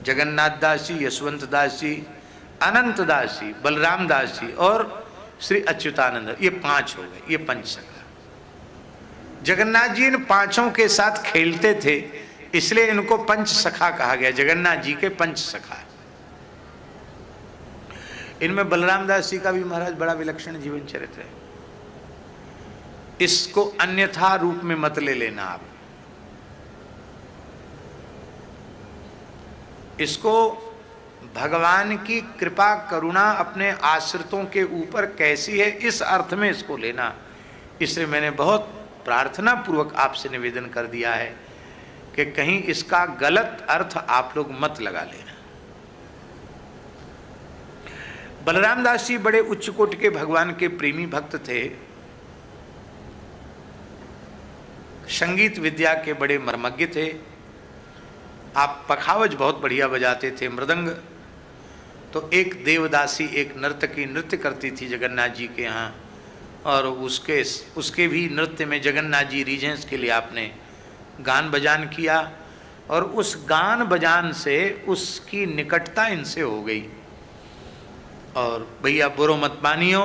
जगन्नाथ दास जी, यशवंत दास जी, अनंत दास जी, बलराम दास जी और श्री अच्युतानंद, ये 5 हो गए, ये पंच सखा। जगन्नाथ जी इन पांचों के साथ खेलते थे, इसलिए इनको पंच सखा कहा गया, जगन्नाथ जी के पंच सखा। इनमें बलराम दास जी का भी महाराज बड़ा विलक्षण जीवन चरित्र है। इसको अन्यथा रूप में मत ले लेना आप। इसको भगवान की कृपा करुणा अपने आश्रितों के ऊपर कैसी है, इस अर्थ में इसको लेना। इसलिए मैंने बहुत प्रार्थना पूर्वक आपसे निवेदन कर दिया है कि कहीं इसका गलत अर्थ आप लोग मत लगा लेना। बलराम दास जी बड़े उच्च कोटि के भगवान के प्रेमी भक्त थे। संगीत विद्या के बड़े मर्मज्ञ थे। आप पखावज बहुत बढ़िया बजाते थे, मृदंग। तो एक देवदासी, एक नर्तकी नृत्य करती थी जगन्नाथ जी के यहाँ, और उसके भी नृत्य में जगन्नाथ जी रीजेंस के लिए आपने गान बजान किया, और उस गान बजान से उसकी निकटता इनसे हो गई। और भैया बुरो मत मानियो,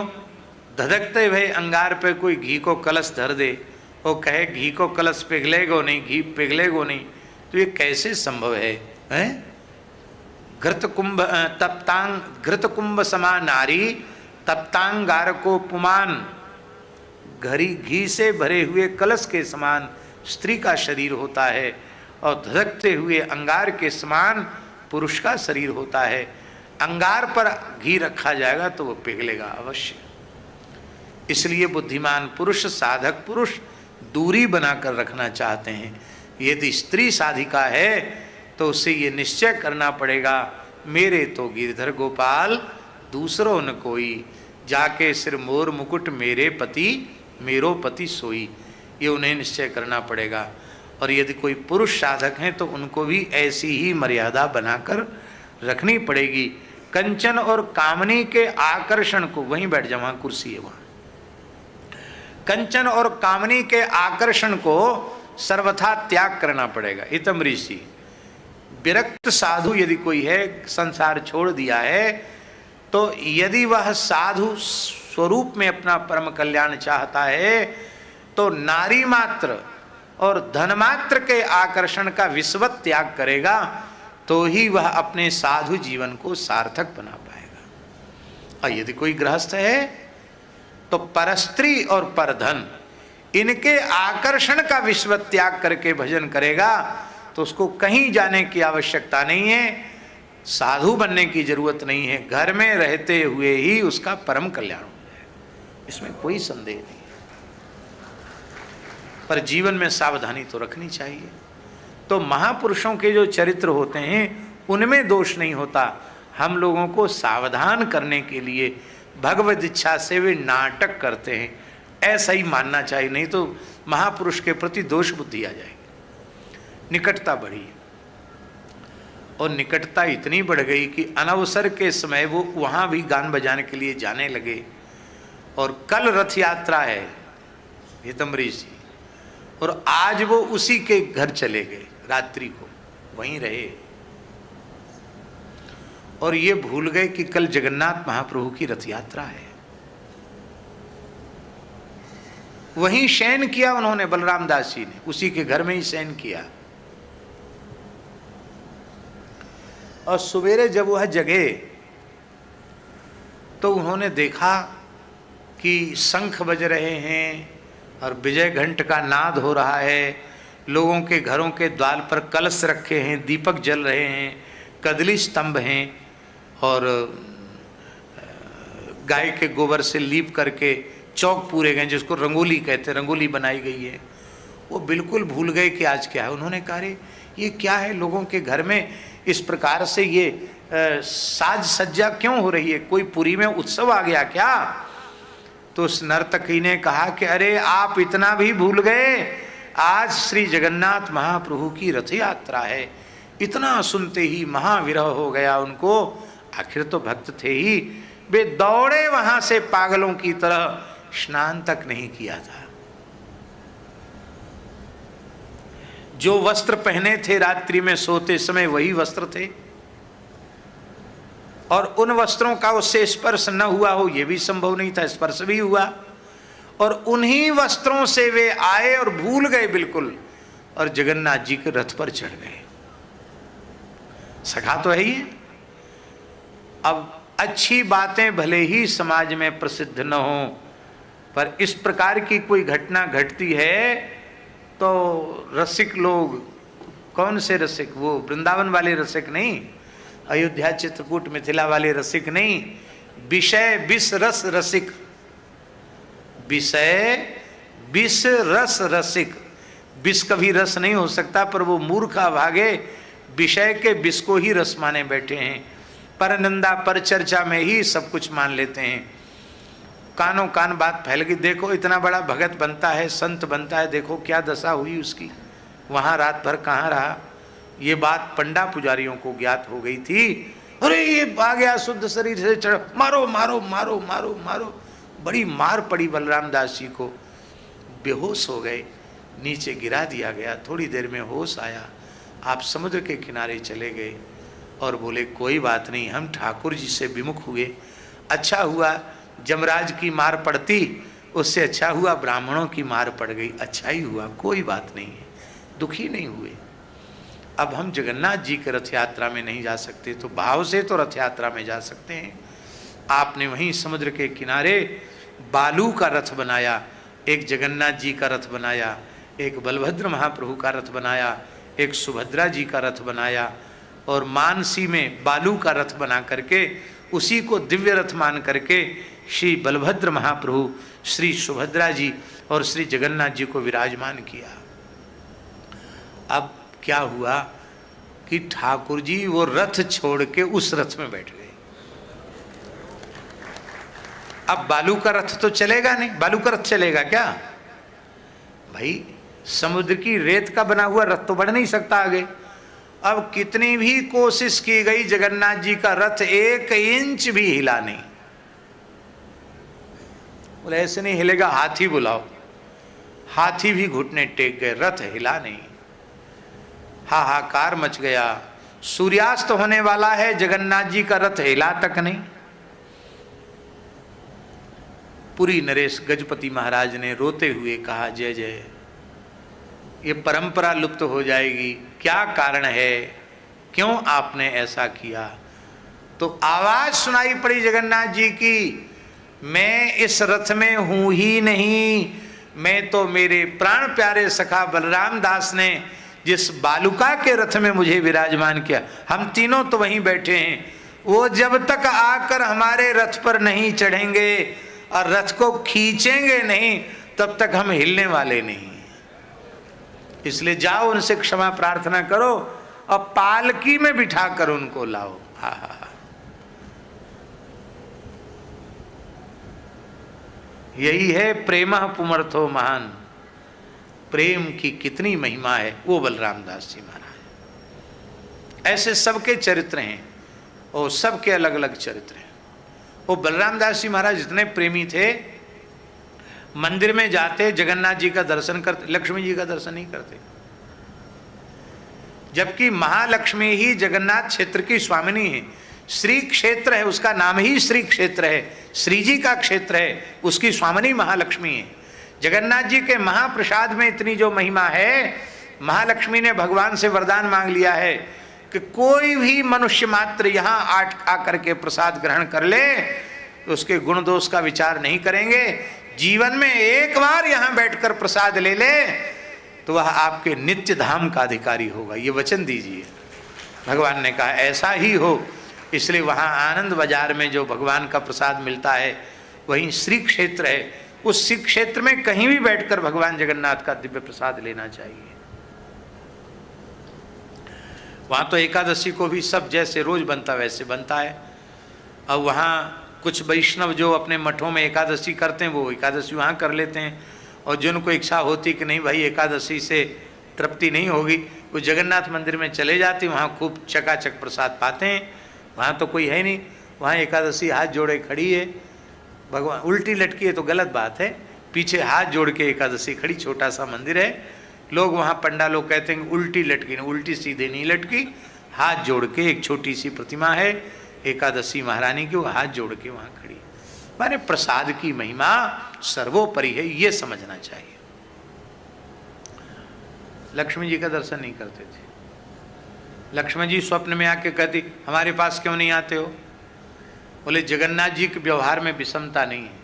धधकते भय अंगार पे कोई घी को कलश धर दे, वो कहे घी को कलश पिघलेगो नहीं, घी पिघलेगो नहीं, तो ये कैसे संभव है? घृत कुंभ समा नारी तप्तांगार को पुमान, घी से भरे हुए कलश के समान स्त्री का शरीर होता है, और धधकते हुए अंगार के समान पुरुष का शरीर होता है। अंगार पर घी रखा जाएगा तो वो पिघलेगा अवश्य। इसलिए बुद्धिमान पुरुष, साधक पुरुष दूरी बनाकर रखना चाहते हैं। यदि स्त्री साधिका है तो उसे ये निश्चय करना पड़ेगा, मेरे तो गिरधर गोपाल दूसरों न कोई, जाके सिर मोर मुकुट मेरे पति मेरो पति सोई, ये उन्हें निश्चय करना पड़ेगा। और यदि कोई पुरुष साधक हैं तो उनको भी ऐसी ही मर्यादा बनाकर रखनी पड़ेगी। कंचन और कामनी के आकर्षण को, वहीं बैठ जा, वहाँ कुर्सी है वहाँ, कंचन और कामनी के आकर्षण को सर्वथा त्याग करना पड़ेगा। हितम ऋषि, विरक्त साधु यदि कोई है, संसार छोड़ दिया है, तो यदि वह साधु स्वरूप में अपना परम कल्याण चाहता है तो नारी मात्र और धन मात्र के आकर्षण का विस्वत त्याग करेगा, तो ही वह अपने साधु जीवन को सार्थक बना पाएगा। और यदि कोई गृहस्थ है तो परस्त्री और परधन, इनके आकर्षण का विस्वत त्याग करके भजन करेगा तो उसको कहीं जाने की आवश्यकता नहीं है, साधु बनने की जरूरत नहीं है, घर में रहते हुए ही उसका परम कल्याण हो जाएगा, इसमें कोई संदेह नहीं है। पर जीवन में सावधानी तो रखनी चाहिए। तो महापुरुषों के जो चरित्र होते हैं उनमें दोष नहीं होता। हम लोगों को सावधान करने के लिए भगवत इच्छा से वे नाटक करते हैं, ऐसा ही मानना चाहिए, नहीं तो महापुरुष के प्रति दोष बुद्धि आ जाएगी। निकटता बढ़ी, और निकटता इतनी बढ़ गई कि अनवसर के समय वो वहाँ भी गान बजाने के लिए जाने लगे। और कल रथ यात्रा है हितम्बरी जी, और आज वो उसी के घर चले गए, रात्रि को वहीं रहे, और ये भूल गए कि कल जगन्नाथ महाप्रभु की रथ यात्रा है। वहीं शयन किया उन्होंने, बलराम दास जी ने उसी के घर में ही शयन किया। और सवेरे जब वह जगे तो उन्होंने देखा कि शंख बज रहे हैं और विजय घंट का नाद हो रहा है, लोगों के घरों के द्वार पर कलश रखे हैं, दीपक जल रहे हैं, कदली स्तंभ हैं, और गाय के गोबर से लीप करके चौक पूरे गए, जिसको रंगोली कहते हैं, रंगोली बनाई गई है। वो बिल्कुल भूल गए कि आज क्या है। उन्होंने कहा रे ये क्या है, लोगों के घर में इस प्रकार से ये साज सज्जा क्यों हो रही है, कोई पुरी में उत्सव आ गया क्या? तो उस नर्तकी ने कहा कि अरे आप इतना भी भूल गए, आज श्री जगन्नाथ महाप्रभु की रथ यात्रा है। इतना सुनते ही महाविरह हो गया उनको, आखिर तो भक्त थे ही, वे दौड़े वहां से पागलों की तरह, स्नान तक नहीं किया था। जो वस्त्र पहने थे रात्रि में सोते समय वही वस्त्र थे, और उन वस्त्रों का उससे स्पर्श न हुआ हो ये भी संभव नहीं था, स्पर्श भी हुआ। और उन्हीं वस्त्रों से वे आए और भूल गए बिल्कुल, और जगन्नाथ जी के रथ पर चढ़ गए। सखा तो है ही। अब अच्छी बातें भले ही समाज में प्रसिद्ध न हो, पर इस प्रकार की कोई घटना घटती है तो रसिक लोग, कौन से रसिक, वो वृंदावन वाले रसिक नहीं, अयोध्या चित्रकूट मिथिला वाले रसिक नहीं, विषय विष रस रसिक, विषय विष रस रसिक। विष कभी रस नहीं हो सकता, पर वो मूर्खा भागे विषय के विष को ही रस माने बैठे हैं, पर निंदा पर चर्चा में ही सब कुछ मान लेते हैं। कानों कान बात फैल गई। देखो इतना बड़ा भगत बनता है, संत बनता है, देखो क्या दशा हुई उसकी, वहाँ रात भर कहाँ रहा। ये बात पंडा पुजारियों को ज्ञात हो गई थी। अरे ये आ गया शुद्ध शरीर से चढ़, मारो मारो मारो मारो मारो। बड़ी मार पड़ी बलराम दास जी को, बेहोश हो गए, नीचे गिरा दिया गया। थोड़ी देर में होश आया, आप समुद्र के किनारे चले गए और बोले कोई बात नहीं, हम ठाकुर जी से विमुख हुए, अच्छा हुआ जमराज की मार पड़ती, उससे अच्छा हुआ ब्राह्मणों की मार पड़ गई, अच्छा ही हुआ, कोई बात नहीं है, दुखी नहीं हुए। अब हम जगन्नाथ जी के रथ यात्रा में नहीं जा सकते, तो भाव से तो रथ यात्रा में जा सकते हैं। आपने वहीं समुद्र के किनारे बालू का रथ बनाया, एक जगन्नाथ जी का रथ बनाया, एक बलभद्र महाप्रभु का रथ बनाया, एक सुभद्रा जी का रथ बनाया, और मानसी में बालू का रथ बना करके उसी को दिव्य रथ मान करके श्री बलभद्र महाप्रभु, श्री सुभद्रा जी और श्री जगन्नाथ जी को विराजमान किया। अब क्या हुआ कि ठाकुर जी वो रथ छोड़ के उस रथ में बैठ गए। अब बालू का रथ तो चलेगा नहीं, बालू का रथ चलेगा क्या भाई? समुद्र की रेत का बना हुआ रथ तो बढ़ नहीं सकता आगे। अब कितनी भी कोशिश की गई, जगन्नाथ जी का रथ 1 इंच भी हिला नहीं। बोले ऐसे नहीं हिलेगा, हाथी बुलाओ। हाथी भी घुटने टेक गए, रथ हिला नहीं। हाहाकार मच गया। सूर्यास्त होने वाला है, जगन्नाथ जी का रथ हिला तक नहीं। पुरी नरेश गजपति महाराज ने रोते हुए कहा जय जय, ये परंपरा लुप्त हो जाएगी, क्या कारण है, क्यों आपने ऐसा किया? तो आवाज सुनाई पड़ी जगन्नाथ जी की, मैं इस रथ में हूं ही नहीं, मैं तो मेरे प्राण प्यारे सखा बलराम दास ने जिस बालुका के रथ में मुझे विराजमान किया, हम तीनों तो वहीं बैठे हैं, वो जब तक आकर हमारे रथ पर नहीं चढ़ेंगे और रथ को खींचेंगे नहीं, तब तक हम हिलने वाले नहीं। इसलिए जाओ उनसे क्षमा प्रार्थना करो और पालकी में बिठा कर उनको लाओ। हा हा हा, यही है प्रेम पुमर्थो महान। प्रेम की कितनी महिमा है वो बलराम दास जी महाराज। ऐसे सबके चरित्र हैं और सबके अलग अलग चरित्र हैं। वो बलराम दास जी महाराज इतने प्रेमी थे, मंदिर में जाते जगन्नाथ जी का दर्शन करते, लक्ष्मी जी का दर्शन नहीं करते। जबकि महालक्ष्मी ही जगन्नाथ क्षेत्र की स्वामिनी है, श्री क्षेत्र है, उसका नाम ही श्री क्षेत्र है, श्री जी का क्षेत्र है, उसकी स्वामिनी महालक्ष्मी है। जगन्नाथ जी के महाप्रसाद में इतनी जो महिमा है, महालक्ष्मी ने भगवान से वरदान मांग लिया है कि कोई भी मनुष्य मात्र यहाँ आकर के प्रसाद ग्रहण कर ले तो उसके गुण दोष का विचार नहीं करेंगे, जीवन में एक बार यहाँ बैठकर प्रसाद ले ले तो वह आपके नित्य धाम का अधिकारी होगा, ये वचन दीजिए। भगवान ने कहा ऐसा ही हो। इसलिए वहाँ आनंद बाजार में जो भगवान का प्रसाद मिलता है वहीं श्री क्षेत्र है, उस श्री क्षेत्र में कहीं भी बैठकर भगवान जगन्नाथ का दिव्य प्रसाद लेना चाहिए। वहाँ तो एकादशी को भी सब जैसे रोज बनता वैसे बनता है। अब वहाँ कुछ वैष्णव जो अपने मठों में एकादशी करते हैं वो एकादशी वहाँ कर लेते हैं, और जिनको इच्छा होती कि नहीं भाई एकादशी से तृप्ति नहीं होगी, वो जगन्नाथ मंदिर में चले जाते, वहाँ खूब चकाचक प्रसाद पाते हैं। वहाँ तो कोई है नहीं, वहाँ एकादशी हाथ जोड़े खड़ी है, भगवान उल्टी लटकी है तो गलत बात है, पीछे हाथ जोड़ के एकादशी खड़ी, छोटा सा मंदिर है। लोग वहाँ पंडा लोग कहते हैं उल्टी लटकी, उल्टी सीधे नहीं लटकी, हाथ जोड़ के एक छोटी सी प्रतिमा है, एकादशी महारानी की वो हाथ जोड़ के वहां खड़ी। माने प्रसाद की महिमा सर्वोपरि है, ये समझना चाहिए। लक्ष्मी जी का दर्शन नहीं करते थे। लक्ष्मण जी स्वप्न में आके कहती हमारे पास क्यों नहीं आते हो? बोले जगन्नाथ जी के व्यवहार में विषमता नहीं है,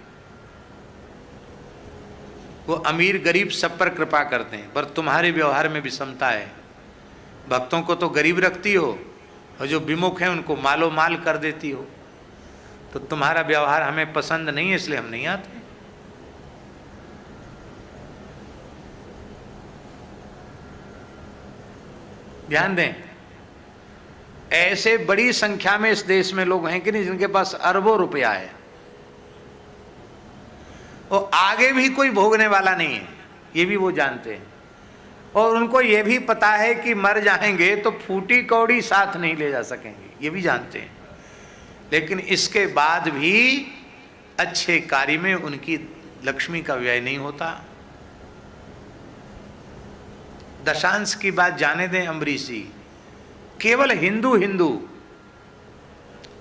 वो अमीर गरीब सब पर कृपा करते हैं, पर तुम्हारे व्यवहार में विषमता है। भक्तों को तो गरीब रखती हो और जो विमुख हैं उनको मालो माल कर देती हो, तो तुम्हारा व्यवहार हमें पसंद नहीं है, इसलिए हम नहीं आते। ध्यान दें, ऐसे बड़ी संख्या में इस देश में लोग हैं कि नहीं जिनके पास अरबों रुपया है, और आगे भी कोई भोगने वाला नहीं है, ये भी वो जानते हैं। और उनको ये भी पता है कि मर जाएंगे तो फूटी कौड़ी साथ नहीं ले जा सकेंगे, ये भी जानते हैं। लेकिन इसके बाद भी अच्छे कार्य में उनकी लक्ष्मी का व्यय नहीं होता। दशांश की बात जाने दें अम्बरीश जी, केवल हिंदू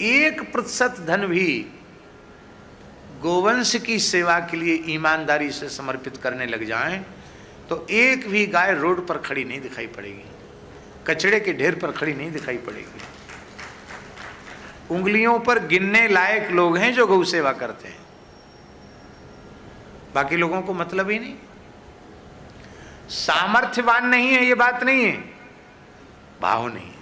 1% धन भी गोवंश की सेवा के लिए ईमानदारी से समर्पित करने लग जाएं तो एक भी गाय रोड पर खड़ी नहीं दिखाई पड़ेगी, कचड़े के ढेर पर खड़ी नहीं दिखाई पड़ेगी। उंगलियों पर गिनने लायक लोग हैं जो गौ सेवा करते हैं, बाकी लोगों को मतलब ही नहीं। सामर्थ्यवान नहीं है ये बात नहीं है, भाव नहीं है।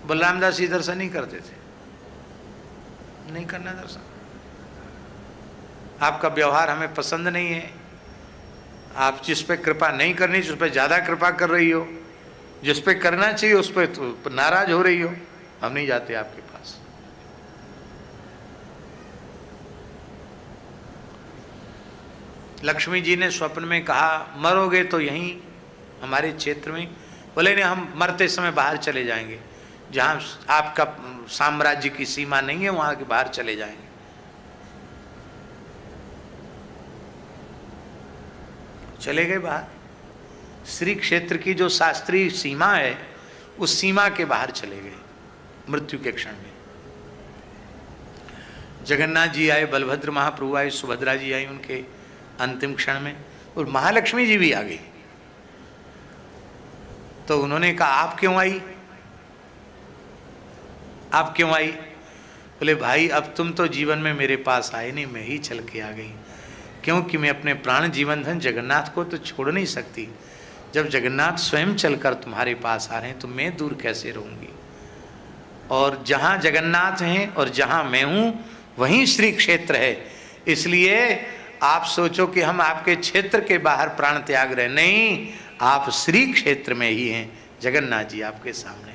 बलराम दास जी दर्शन नहीं करते थे, नहीं करना दर्शन। आपका व्यवहार हमें पसंद नहीं है, आप जिस पे कृपा नहीं करनी उस पर ज्यादा कृपा कर रही हो, जिस पे करना चाहिए उस पर तो नाराज हो रही हो, हम नहीं जाते आपके पास। लक्ष्मी जी ने स्वप्न में कहा मरोगे तो यहीं हमारे क्षेत्र में। बोले नहीं, हम मरते समय बाहर चले जाएंगे, जहां आपका साम्राज्य की सीमा नहीं है वहां के बाहर चले जाएंगे। चले गए बाहर, श्री क्षेत्र की जो शास्त्रीय सीमा है उस सीमा के बाहर चले गए मृत्यु के क्षण में। जगन्नाथ जी आए, बलभद्र महाप्रभु आए, सुभद्रा जी आई उनके अंतिम क्षण में, और महालक्ष्मी जी भी आ गई। तो उन्होंने कहा आप क्यों आई, आप क्यों आई? बोले भाई अब तुम तो जीवन में मेरे पास आए नहीं, मैं ही चल के आ गई, क्योंकि मैं अपने प्राण जीवन धन जगन्नाथ को तो छोड़ नहीं सकती। जब जगन्नाथ स्वयं चलकर तुम्हारे पास आ रहे हैं तो मैं दूर कैसे रहूंगी? और जहाँ जगन्नाथ हैं और जहाँ मैं हूँ वहीं श्री क्षेत्र है, इसलिए आप सोचो कि हम आपके क्षेत्र के बाहर प्राण त्याग रहे, नहीं, आप श्री क्षेत्र में ही हैं, जगन्नाथ जी आपके सामने।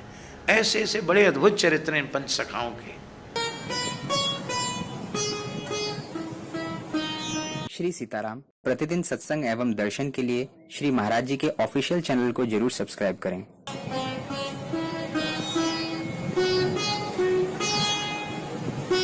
ऐसे ऐसे बड़े अद्भुत चरित्र हैं पंच सखाओं के। श्री सीताराम प्रतिदिन सत्संग एवं दर्शन के लिए श्री महाराज जी के ऑफिशियल चैनल को जरूर सब्सक्राइब करें।